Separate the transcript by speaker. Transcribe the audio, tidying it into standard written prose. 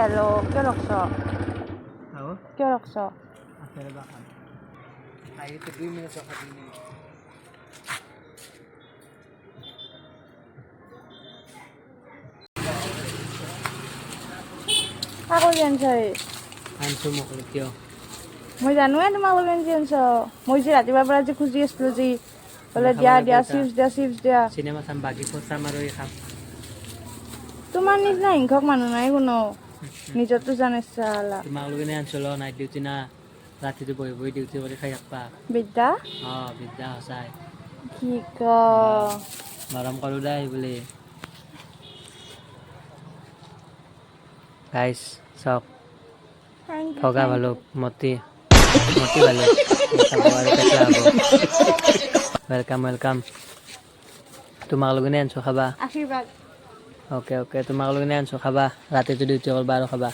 Speaker 1: hello' কিয় লগ কিয় লগ কাগজ আনছা
Speaker 2: আনছো মোক কিয়
Speaker 1: মই জানোৱে তোমালোকে আনছি আনছ মই যে ৰাতিপুৱাৰ পৰা যে খুজি আছিলো যে বোলে দিয়া চিপছ দিয়া
Speaker 2: চিনেমা চাম বাকী চাম আৰু এই খাম
Speaker 1: তোমাৰ নিচিনা হিংসক মানুহ নাই কোনো নিজৰটো জানিছা আলা
Speaker 2: তোমালোকে আনছো নাইট ডিউটি না ৰাতিটো বহি বহি ডিউটি কৰি খাই থাকবা
Speaker 1: বিদ্যা
Speaker 2: বিদ্যা সঁচাই
Speaker 1: কি ক
Speaker 2: মৰম কৰোঁ দে বুলি গাইছ চাওক ঠগা ভালুক মতি ভালুক চাব আৰু পেটলা হ'ব ৱেলকাম তোমালোকে আনছো খাবা
Speaker 1: আশীৰ্বাদ
Speaker 2: অ'কে তোমালোকে আনছো খাবা ৰাতিটো ডিউটি কৰবা আৰু খাবা